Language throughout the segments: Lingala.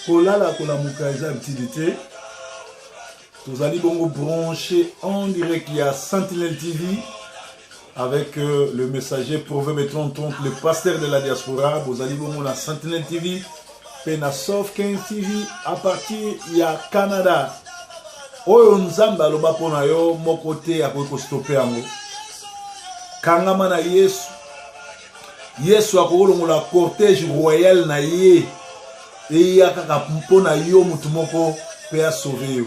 Kolala kolamuka eza utilité. Vous allez bon brancher en direct il y a Sentinelle TV avec le messager Proverbe 30, le pasteur de la diaspora. Vous allez bon la Sentinelle TV, Penasov 15 TV à partir il y a Canada. Oyo nzamba loba pona yo moko te akoki stopper yango. Kangama na Yesu. Yesu akolongola cortège royal na ye. Et ya kaka mpona yo mutu moko pe a sauver yo.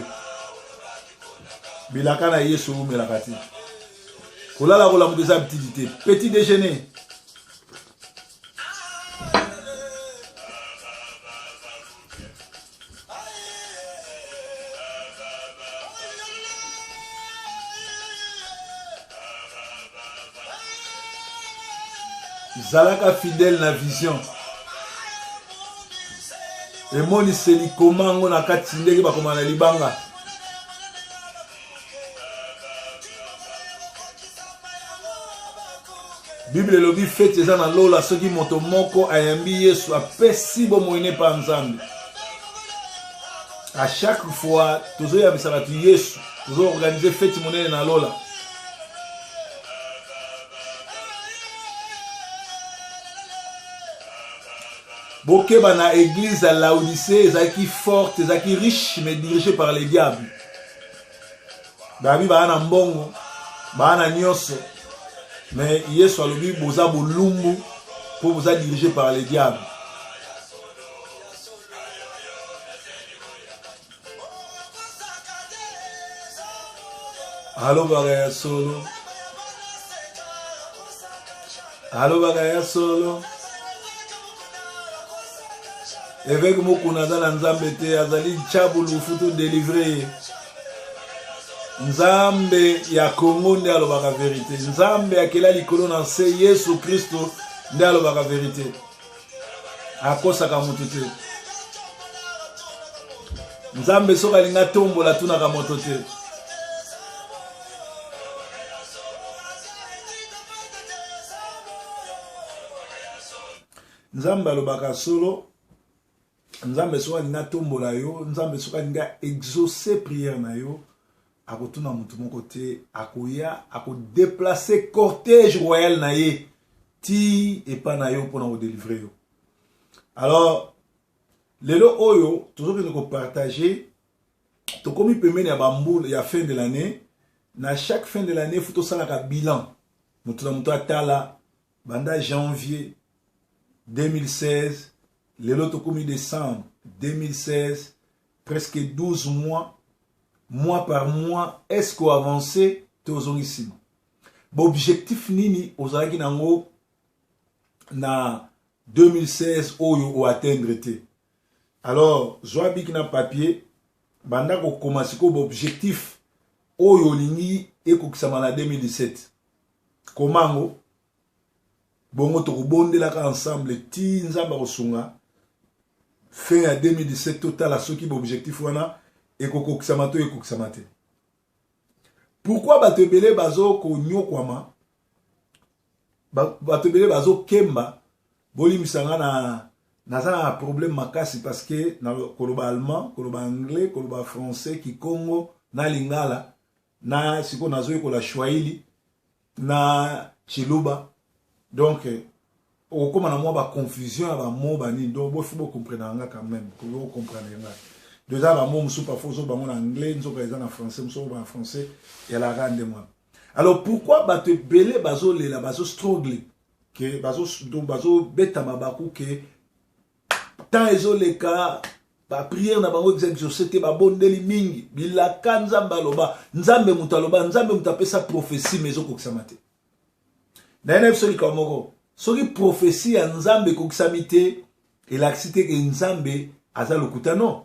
Bilaka na Yesu umelaka ti. Kolala kola mudeza utilité. Petit déjeuner. Zalaka fidèle na vision. Et moni seli komango na kati ndenge bakoma na libanga. Bible lobi fete eza na lola soki moto moko ayambi Yesu apesi bomoine pa nzambe. À chaque fois tozo ya bisaka tu Yesu, tozo organiser fete monene na lola. Bokeba na église à Laodicée, ezaki forte, ezaki riche, mais dirigée par les diables. Babi ba na mbongo, ba na nyonso. Mais Yesu alobi boza bolumbu pour vous être dirigé par les diables. Allo bagaya solo. Allo bagaya solo. Évêque Mokuna dans Nzambe te azali chabulu futu délivré. Nzambe ya Congo nde alobaka vérité. Nzambe akela likolo na se Yesu Kristo nde alobaka vérité. Akosaka mutu te. Nzambe soka linga tombola tunaka moto te. Nzambe alobaka solo. Nzambe soka linga tombola yo. Nzambe soka linga exaucer prière na yo. Akotuna mutu moko te akoya akodéplacer cortège royal na ye ti epa na yo pona ko délivrer yo. Alors lelo oyo toujours que nous partager to komi pemene ya bambula ya fin de l'année na chaque fin de l'année faut to sala ka bilan mutu na mutu atala banda janvier 2016 lelo to komi décembre 2016 presque 12 mois par mois, est-ce qu'on avance tous ici? L'objectif nini ozalaki nango na 2016 oyo o atteindre te. Alors, zoabi na papier, banda ko commencer ko objectif oyo lingi ekokisama na 2017. Komango bongo to kobondelaka ensemble ti nzamba kosunga fin ya 2017 total a soki objectif wana ekoko kisamato eko kisamate. Pourquoi batebele bazo ko nyokwama? Batebele bazo kemba boli misanga na za problème makasi parce que na koloba allemand, koloba anglais, koloba français ki Congo na lingala na siko nazo ekola Swahili na chiluba. Donc on comme na moi ba confusion ba mo ba ni donc faut comprendre nga quand même, faut comprendre nga. Déjà, la mot, parfois, en anglais, en français, en français, et la rende moi. Alors, pourquoi te belé bazo le la bazo struggle que bazo beta mabaku que tant ezo le cas ba prière na bango exaucé te ba bondeli mingi bilaka nzamba loba nzambe mutaloba nzambe mutapesa prophétie mais okokisamate. Na ene soli kamoko soli prophétie ya nzambe kokisamite et l'accident que nzambe azalo kutano.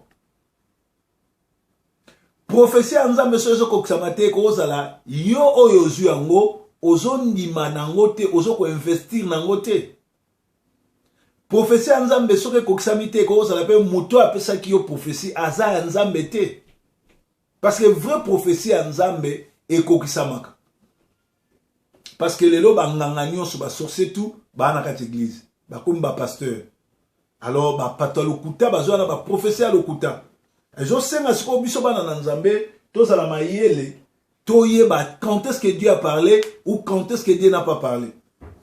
Prophétie en Nzambe sozo koksamate ko ozala yo oyo ozu yango ozondima nango te ozo ko investir nango te. Prophétie en Nzambe soke koksamite ko ozala pe muto apesa ki yo prophétie aza en Nzambe te. Parce que vraie prophétie en Nzambe e kokisamaka. Parce que lelo banganga nyonso ba sorcier tout ba na kati église ba comme ba pasteur. alors bapata lokuta bazwana baprophétie ya lokuta ezosenga sikoyo biso bana na nzambe tozala mayele toyeba quand est-ce que Dieu a parlé ou quand est-ce que Dieu n'a pas parlé.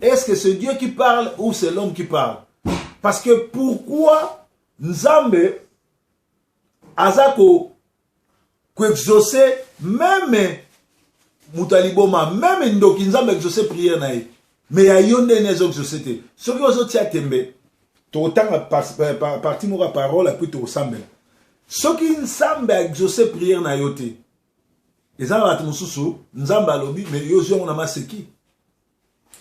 Est-ce que c'est Dieu qui parle ou c'est l'homme qui parle? Parce que pourquoi Nzambe azako exaucer même mutaliboma même ndoki Nzambe exaucer prière na ye mais ya yonde nezo exaucer te soki ozotia tembe totanga parti moko parole puis to sambela soki Nzambe exaucer prière na yo te ezala batu mususu Nzambe alobi mais yo zo na maseki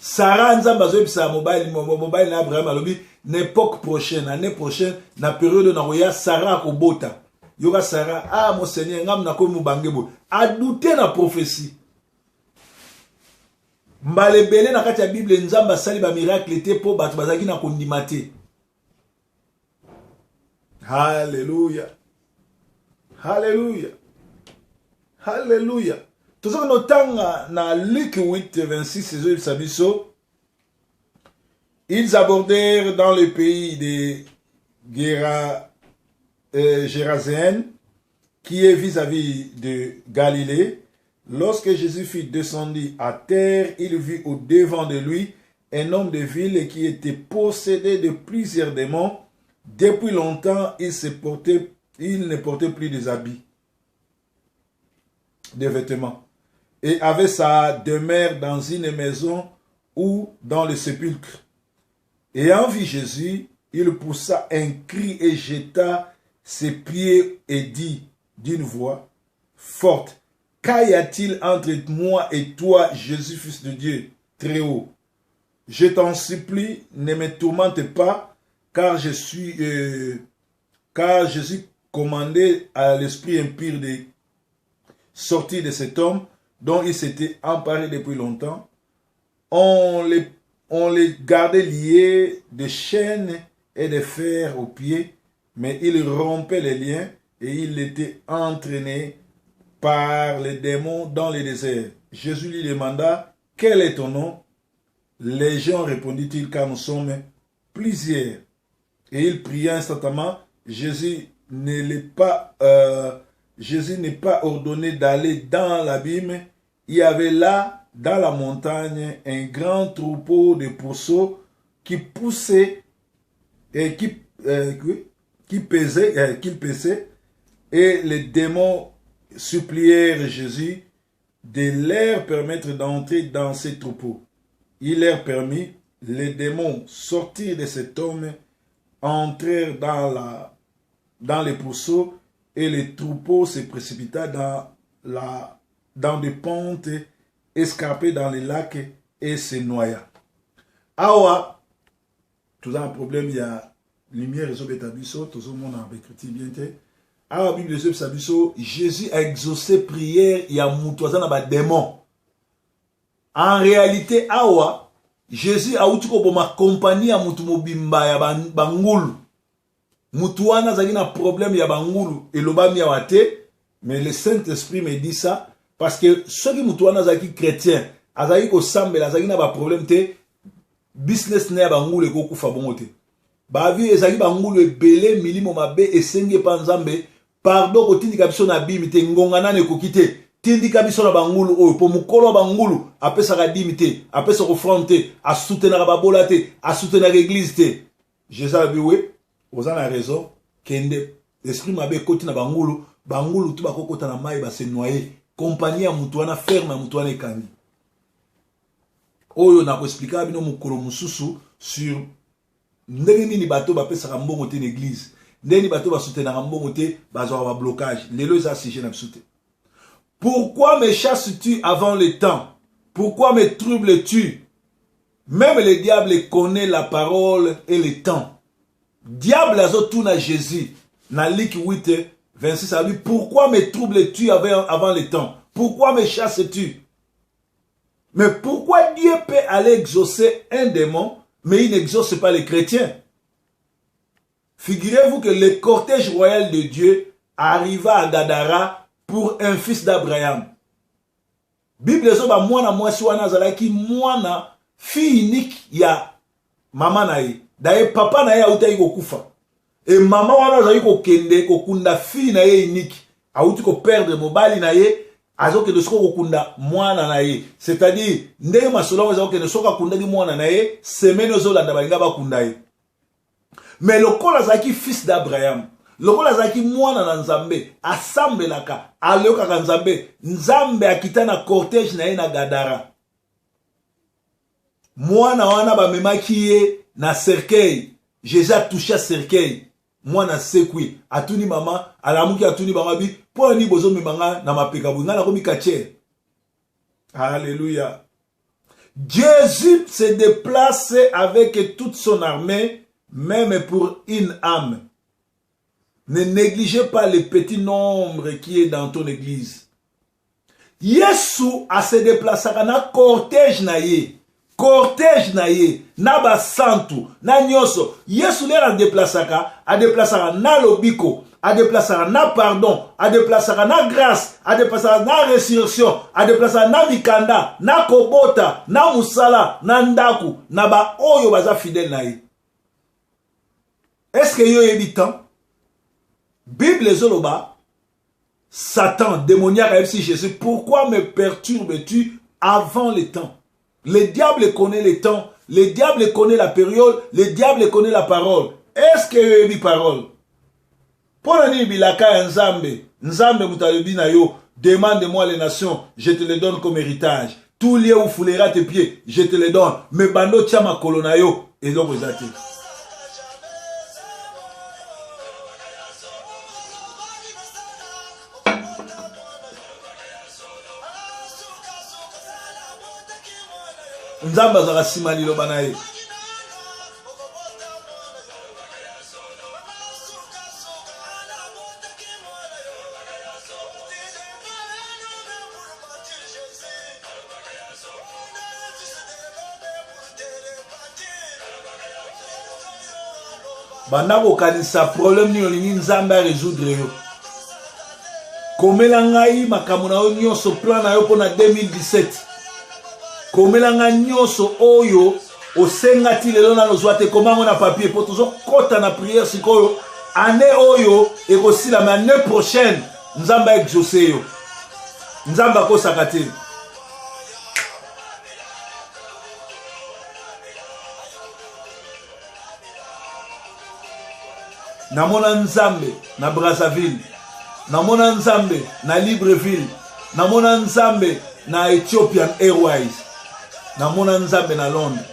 Sarah Nzambe azobisa mobile na Abraham alobi n'époque prochaine année prochaine na période na roya Sarah kobota yoka Sarah ah mon Seigneur ngam na ko mubangebo a douter na prophétie mbalebele na kati ya Bible Nzambe asali ba miracle te po batu bazaki na kondima te. Hallelujah. Hallelujah. Hallelujah. Tout ça que nous tanga na Luc 8, 26, et Sabiso, ils abordèrent dans le pays de Géraséenne, qui est vis-à-vis de Galilée. Lorsque Jésus fut descendu à terre, il vit au devant de lui un homme de ville qui était possédé de plusieurs démons. Depuis longtemps, il ne portait plus des habits, des vêtements, et avait sa demeure dans une maison ou dans le sépulcre. Ayant vu Jésus, il poussa un cri et jeta ses pieds et dit d'une voix forte, qu'y a-t-il entre moi et toi, Jésus, fils de Dieu, très haut? Je t'en supplie, ne me tourmente pas, car je suis commandé à l'esprit impur de sortir de cet homme dont il s'était emparé depuis longtemps. On les gardait liés de chaînes et de fers aux pieds, mais il rompait les liens et il était entraîné par les démons dans le désert. Jésus lui demanda, quel est ton nom? Légion, répondit-il, car nous sommes plusieurs. Et il pria instantanément. Jésus n'est pas ordonné d'aller dans l'abîme. Il y avait là, dans la montagne, un grand troupeau de pourceaux qui poussait et qu'il pesait, et les démons supplièrent Jésus de leur permettre d'entrer dans ces troupeaux. Il leur permit. Les démons sortirent de cet homme, entrèrent dans les pourceaux, et le troupeau se précipita dans des pentes escarpées dans les lacs et se noya. Awa, tout un problème, il y a lumière et sobetabisso, tout le monde a écrit bien. Awa, Bible de Sabiso, Jésus a exaucé prière, il y a moutoisan à démon. En réalité, Awa, Jésus a outuko boma compagnie à mutumobimba ya bangulu. Mutuana zagi na problème ya bangulu et lobami ya wate, mais le Saint-Esprit me dit ça parce que ceux qui mutuana zagi chrétien, azagi ko sambe la zagi na ba problème te business na ya bangulu ko kufa bongo te. Ba vi ezagi bangulu ebele milimo mabe esenge pa nzambe, pardon ko tindika biso na bimi te ngongana ne ko kite. Tindika biso na bangulu oyo po mukolo bangulu apesaka dimite apesaka fronte a soutenir babola te a soutenir l'église te. Jésus a dit oui, vous avez raison, kende l'esprit mabe koti na bangulu tout bakokota na mai ba se noyer compagnie ya mutuana ferme ya mutuana ekani. Oyo na ko expliquer bino mukolo mususu sur ndenge nini bato bapesaka mbongo te l'église. Ndenge bato ba soutenir mbongo te bazwa ba blocage. Lelo za sujet na biso te. Pourquoi me chasses-tu avant le temps? Pourquoi me troubles-tu? Même le diable connaît la parole et le temps. Diable a tout na Jésus. Na Luc 8, 26 a dit, pourquoi me troubles-tu avant le temps? Pourquoi me chasses-tu? Mais pourquoi Dieu peut aller exaucer un démon, mais il n'exauce pas les chrétiens? Figurez-vous que le cortège royal de Dieu arriva à Gadara pour un fils d'Abraham. Bible zoba mwana mwasi wana zalaki mwana fille unique ya mama nae. D'ailleurs papa na ye autai ko kufa. Et maman wana azali ko kende ko kunda fille na ye unique. Auti ko perdre mobali na ye. Azoke de soko kunda mwana na ye. C'est-à-dire ndenge masolo azoke de soko kunda di mwana na ye, semaine zo landa balinga ba kunda ye. Mais lokola zaki fils d'Abraham, lokola zaki mwana na Nzambe, asambelaka, alokaka Nzambe, Nzambe akita na cortège na ye na Gadara. Mwana wana ba memaki ye na cercueil. Jésus a touché à cercueil. Mwana sekwi, atuni mama, alamuki atuni bangabi, po ni bozo memanga na mapeka bu ngana ko mikache. Alléluia. Jésus se déplace avec toute son armée, même pour une âme. Ne négligez pas le petit nombre qui est dans ton église. Yesu a se déplacé na cortège na ye. Cortège na ye. Na ba santu. Na nyoso. Yesu le a déplacé na lobiko. A déplacé na pardon. A déplacé na grâce. A déplacé na résurrection. A déplacé na mikanda. Na kobota. Na musala. Na ndaku. Na ba oyo baza fidèle na ye. Est-ce que yo habitant? Bible zoloba, Satan, démoniaque a dit Jésus, pourquoi me perturbes-tu avant le temps? Le diable connaît le temps, le diable connaît la période, le diable connaît la parole. Est-ce que yo dit parole? Pour dire bilaka Nzambe, Nzambe mutalobi na yo, demande-moi les nations, je te les donne comme héritage. Tout lieu où foulera tes pieds, je te les donne. Mais bando tia ma kolona yo, et donc vous êtes. Nzamba zaka simali lo banaye. Banda ko kanisa problème ni olingi Nzamba résoudre yo. Komela ngai makamuna yo nyonso plan na yo pona 2017. Komelanga nyonso oyo osengati lelo na nozwate komanga na papier po tozo kota na prière sikoyo année oyo ekosila mais année prochaine Nzamba exaucer yo. Nzamba ko sakate. Namona Nzambe na Brazzaville. Namona Nzambe na Libreville. Namona Nzambe na Ethiopian Airways. Na mona Nzambe na Londres.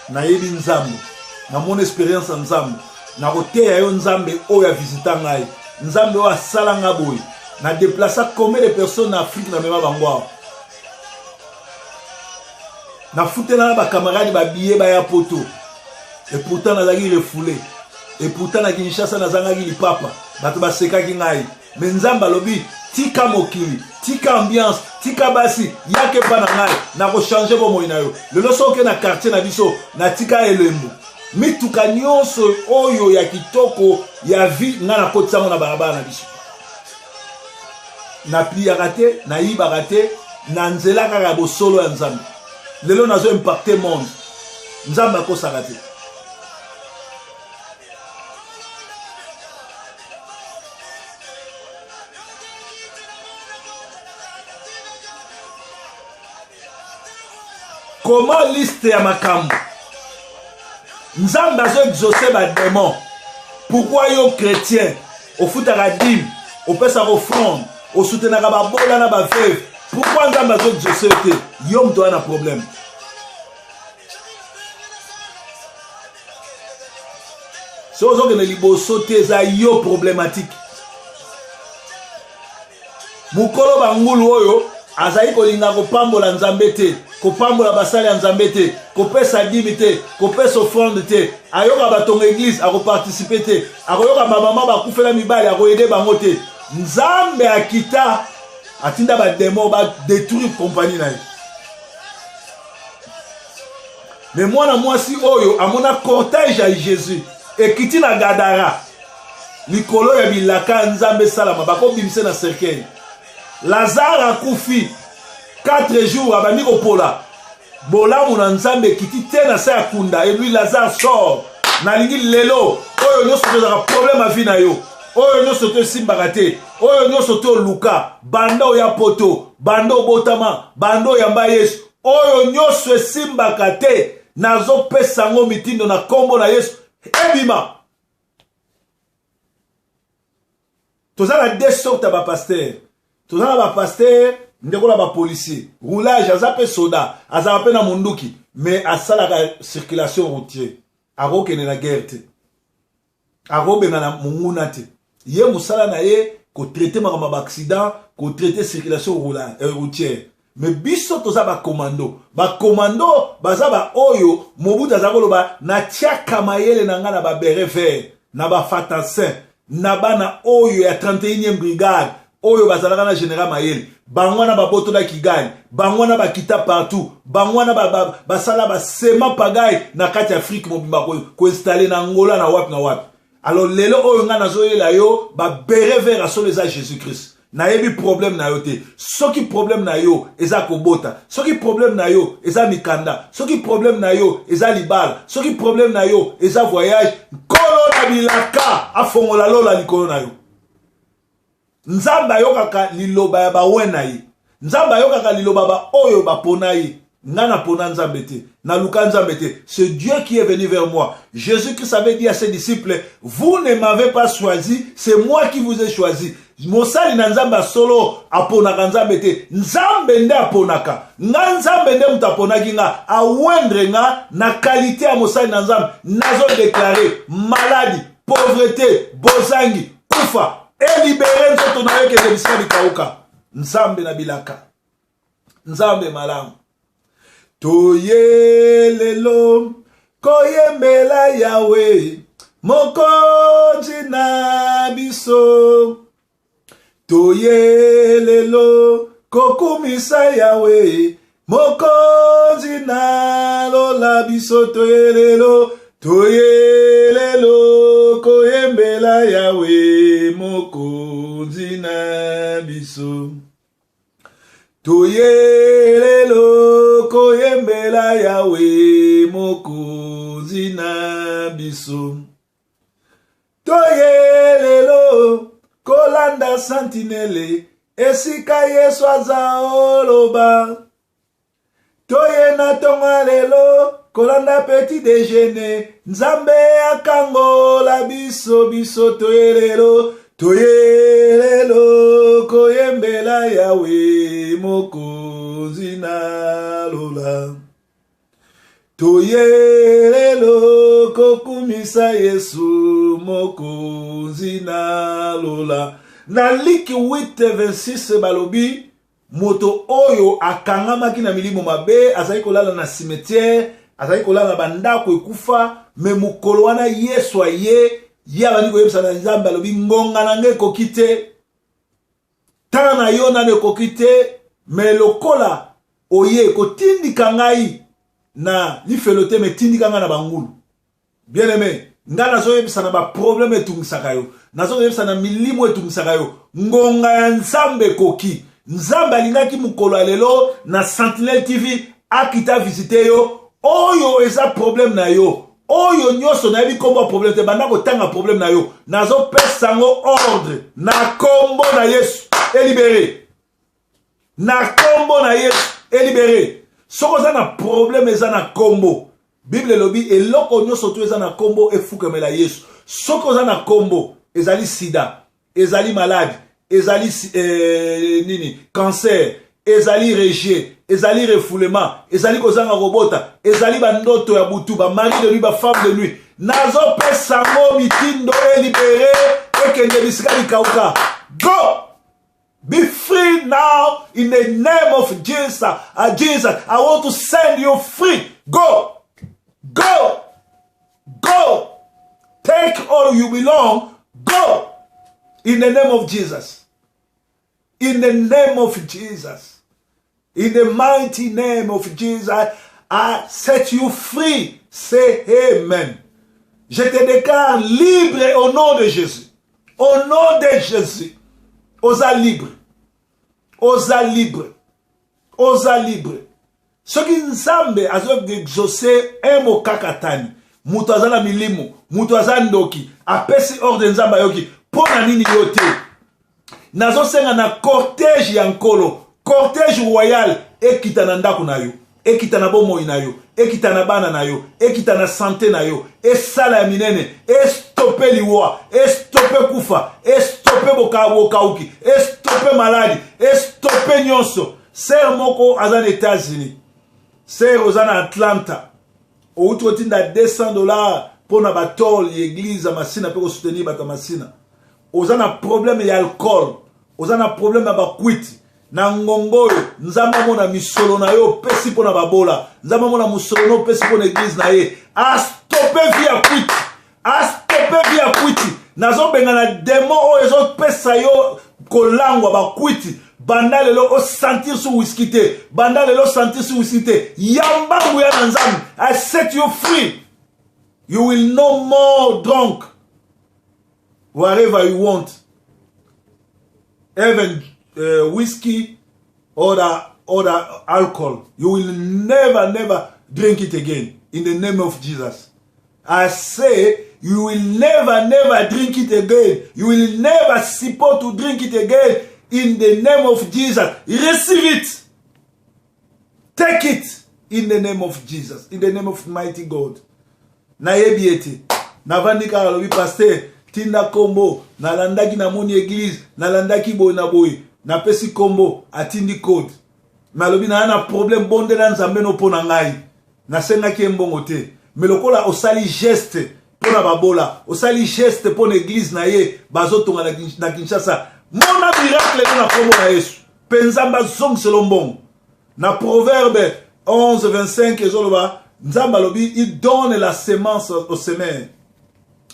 Na yebi Nzambe. Na mona expérience Nzambe. Na koteya yo Nzambe oyo visita ngai. Nzambe oyo asala nga boy. Na déplacer combien de personnes en Afrique na mema bangwa. Na futela na ba camarades ba billet ba ya poto. Et pourtant na zaki refoulé. Et pourtant na Kinshasa na zanga ki papa. Bato ba seka ki ngai. Mais Nzambe lobi tika mokili, tika ambiance, tika basi, yake pa na ngai, na ko changer bo moina yo. Lelo soke na quartier na biso, na tika elembo. Mituka nyonso oyo ya kitoko ya vie nga na kotisa mo na barabara na biso. Na plia raté, na yiba raté, na nzela kaka bo solo ya Nzambe. Lelo nazo impacter monde. Nzambe ko sarate. Comment liste ya makambo? Nzambe azo exaucer ba démon. Pourquoi yo chrétien au futaka dîme, au pesa offrande, au soutenaka ba bola na ba veuve? Pourquoi Nzambe azo exaucer te? Yo mto na problème. So zo ke liboso te za yo problématique. Mukolo bangulu oyo azali kolinga kopambola Nzambe te, kopambola basali ya Nzambe te, kopesa dîme te, kopesa offrande te, ayoka batonga église akoparticiper te, akoyoka bamama bakufela mibali akoyede bango te. Nzambe akita atinda ba démon ba détruire compagnie na ye. Mais mwana mwasi oyo amona cortège ya Jésus ekiti na Gadara likolo ya bilaka Nzambe salama bako bimse na cercueil. Lazare akufi 4 jours abandi kopola bolamu na Nzambe kiti te na sa kunda et lui Lazare sort nalingi lelo oyo nyonso tozaka problème à vie na yo oyo nyonso tosimbaka te oyo nyonso toluka banda oya poto banda obotama banda oyamba Yesu oyo nyonso esimbaka te nazopesa yango mitindo na kombo na Yesu ebima. Tozala deux sortes ba pasteur tozala ba pasteur ndekola ba policier roulage azape soda azape na munduki mais asalaka circulation routière akokende na guerre te akobenga na munguna te ye musala na ye ko traiter makamba ba accident ko traiter circulation routière mais biso toza ba commando baza ba oyo mobutu azakoloba na tiaka mayele na nga na ba beret vert na ba fatansin na bana oyo ya 31e brigade oyo bazalaka na général mayele bangwana babotola Kigali bangwana bakita partout bangwana basala basema pagai na kati Afrique mobimba ko installer na Angola na wapi alors lelo oyo nga nazoyela yo ba beret vert asolo eza Jésus Christ na yebi problème na yo te soki problème na yo eza kobota soki problème na yo eza mikanda soki problème na yo eza libala soki problème na yo eza voyage kolo na bilaka afongola lola likolo na yo nzamba yokaka liloba ya bawena ye nzamba yokaka liloba ba oyo bapona ye nana pona nzambe te na luka nzambe te c'est Dieu qui est venu vers moi. Jésus-Christ avait dit à ses disciples, vous ne m'avez pas choisi, c'est moi qui vous ai choisi. Mosali na nzamba solo aponaka nzambe te nzambe nde aponaka nga nzambe nde mutaponaki nga awendre nga na qualité ya mosali na nzambe nazo déclarer maladie pauvreté bozangi kufa elibere nzoto na yo kende bisika bikauka nzambe na bilaka nzambe malamu toyelelo koyembela Yawe mokonzi na biso toyelelo kokumisa Yawe mokonzi na lola biso toyelelo koyembela Yawe mokonzi na biso toyelelo koyembela Yawe mokonzi na biso toyelelo kolanda sentinele esika Yesu aza oloba toye na tonga lelo kolanda petit déjeuner nzambe akangola biso toyelelo koyembela Yawe mokonzi na lola toyelelo kokumisa Yesu mokonzi na lola na Liki 8:26 balobi moto oyo akangamaki na milimo mabe azali kolala na cimetière azali kolala bandako ekufa me mukolo wana Yesu aye yabani koyebisa na nzambe alobi ngonga na nge kokite tana yo na ne kokite me lokola oye kotindika ngai na lifelote me tindika nga na bangulu bien aimé nga nazoyebisa na ba problème etungisaka yo nazoyebisa na milimo etungisaka yo ngonga ya nzambe koki nzambe alingaki mukolo alelo na Sentinelle TV akita visite yo oyo eza problème na yo oyo nyonso na yebi kombo problème te banda kotanga problème na yo nazo pesa ngo ordre na kombo na Yesu elibere na kombo na Yesu elibere soko za na problème eza na kombo Bible lobi eloko nyonso to eza na kombo efukemela Yesu soko za na kombo ezali sida ezali malade ezali cancer ezali rejet ezali refoulement ezali kozanga robota ezali bandoto ya butu ba mari de nuit ba femme de nuit nazo pesa ngo mitindo elibere ekende bisika bikauka go be free now in the name of Jesus. Jesus, I want to send you free. Go take all you belong. Go in the name of Jesus. In the name of Jesus. In the mighty name of Jesus, I set you free. Say amen. Je te déclare libre au nom de Jésus. Au nom de Jésus. Osa libre. Osa libre. Osa libre. Ce qui nzambe a exaucé un mot kakatani. mutu aza na milimu, mutu aza ndoki, apesi ordre nzambe yoki, pona nini yote. Nazo senga na cortège ya nkolo, cortège royal, ekita na ndako na yo, ekita na bomoi na yo, ekita na bana na yo, ekita na santé na yo, esala ya minene, estope liwa, estope kufa, estope bokauki, estope maladi, estope nyonso. Ser moko aza na États-Unis, ser oza na Atlanta, outu otinda $200 pona batol l'église masina pe ko soutenir bata masina. Oza na problème ya alcool, oza na problème ya bakwiti, na ngongoyo, nzamba mona misolo na yo pesi pona babola, nzamba mona musolo no pesi pona église na ye. A stopper via kwiti, a stopper via kwiti. Nazo benga na demo o ezo pesa yo kolangwa bakwiti. Banda lelo o sentir sous whisky te, banda lelo sentir sous whisky te. Yamba nguya na nzambe, I set you free. You will no more drunk. Whatever you want. Even whiskey or the alcohol. You will never drink it again. In the name of Jesus. I say, you will never drink it again. You will never support to drink it again. In the name of Jesus. Receive it. Take it. In the name of Jesus. In the name of mighty God. Na yebiete. Na vandika alobi pasteur. Tinda kombo. Na landaki na moni église. Na landaki boy na boy. Na pesi kombo. Atindi code. Na alobi na ana problème bonde na nzambe no pona ngai. Na senga ki mbongo te. Melokola osali geste. Pona babola. Osali geste pona église na ye. Bazotonga na Kinshasa. Mona miracle na kombo na Yesu. Penzamba zong selombong. Na proverbe 11:25 ezoloba nzamba lobi il donne la semence au semeur.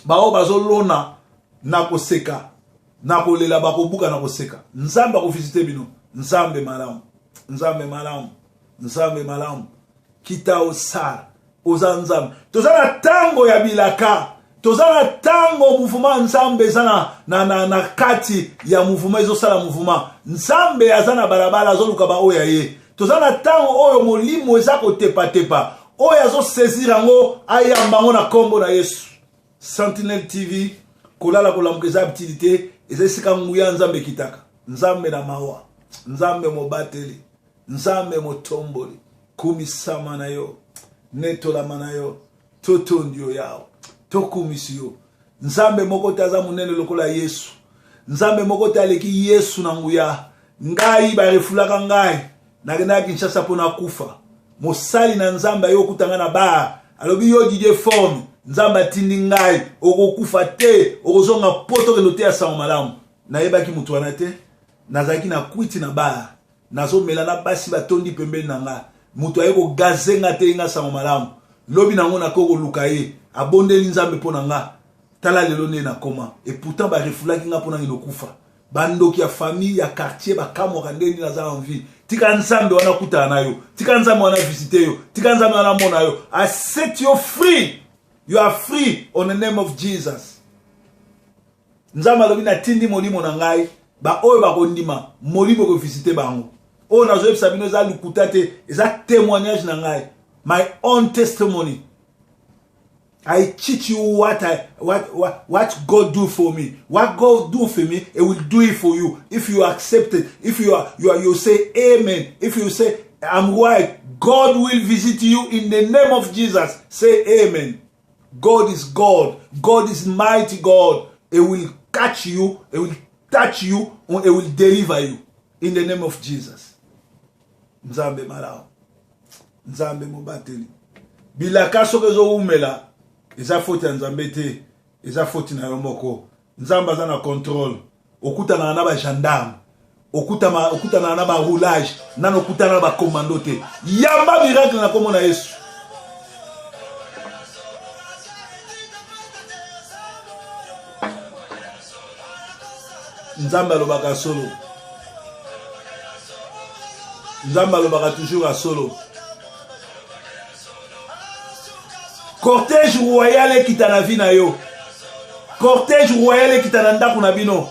Bao bazolona na koseka. Na kolela bakobuka na koseka. Nzamba ko visiter bino. Nzambe malamu. Nzambe malamu. Nzambe malamu. Kita osar. Oza nzambe. Tozana tango ya bilaka. Tozana tango mouvement nzambe zana na kati ya mouvement ezosala mouvement nzambe azana balabala azoluka ba oya ye. Tozana tango oyo molimo eza kotepa oyo azo saisir yango ayamba ngo na kombo na Yesu. Sentinel TV kolala kolamukeza utilité ezesika nguya nzambe kitaka. Nzambe na mawa. Nzambe mobateli. Nzambe motomboli. Kumisama na yo. Netola manayo. Toto ndio yao. Tokumisio. Nzambe moko taza munene lokola Yesu. Nzambe moko taleki Yesu na nguya. Ngai ba refulaka ngai. Nagenda Kinshasa pona kufa. Mosali na nzambe yo kutanga na ba. Alobi yo didie forme. Nzambe tindi ngai. Okokufa te. Okozonga poto ke note ya sa malamu. Na yebaki mutu wana te. Nazaki na kwiti na ba. Nazo melana basi batondi pembeni na nga. Mutu ayeko gazenga te nga sa malamu. Lobi nango na koko lukaye. Abondeli nzambe pona nga. Tala lelo ne na koma. Et pourtant ba refulaki nga pona ngino kufa. Bandoki ya famille ya quartier ba kamwa ndeni na za envie. Tika nzambe wana kuta nayo. Tika nzambe wana visiter yo. Tika nzambe wana mona yo. I set you free. You are free on the name of Jesus. Nzambe lobi na tindi molimo na ngai. Ba oyo ba kondima molimo ko visiter bango. O na zo sabino za lukuta te. Eza témoignage na ngai. My own testimony. I teach you what God do for me. What God do for me, it will do it for you. If you accept it, if you say amen. If you say I'm right, God will visit you in the name of Jesus. Say amen. God is God. God is mighty God. It will catch you. It will touch you. It will deliver you in the name of Jesus. Nzambe malao. Nzambe mobateli. Bilaka sokezo umela. Eza foti ya nzambe te. Eza foti na yomoko. Nzamba za na control. Okuta na ba gendarme. Okuta na ba roulage. Nano okuta na ba commando te. Yamba miracle na komo na Yesu. Nzamba lobaka solo. Nzamba lobaka toujours à solo. Cortège royal qui t'a na vie na yo. Cortège royal qui t'a na ndako na bino.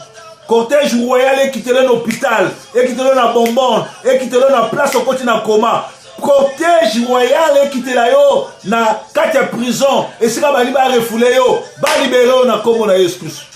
Cortège royal qui te donne hôpital et qui te donne na bonbon et qui te donne na place au côté na coma. protège royal ekitela yo na kati ya prison esika bali ba refoule yo ba libéré yo na kombo na Yesu Kristo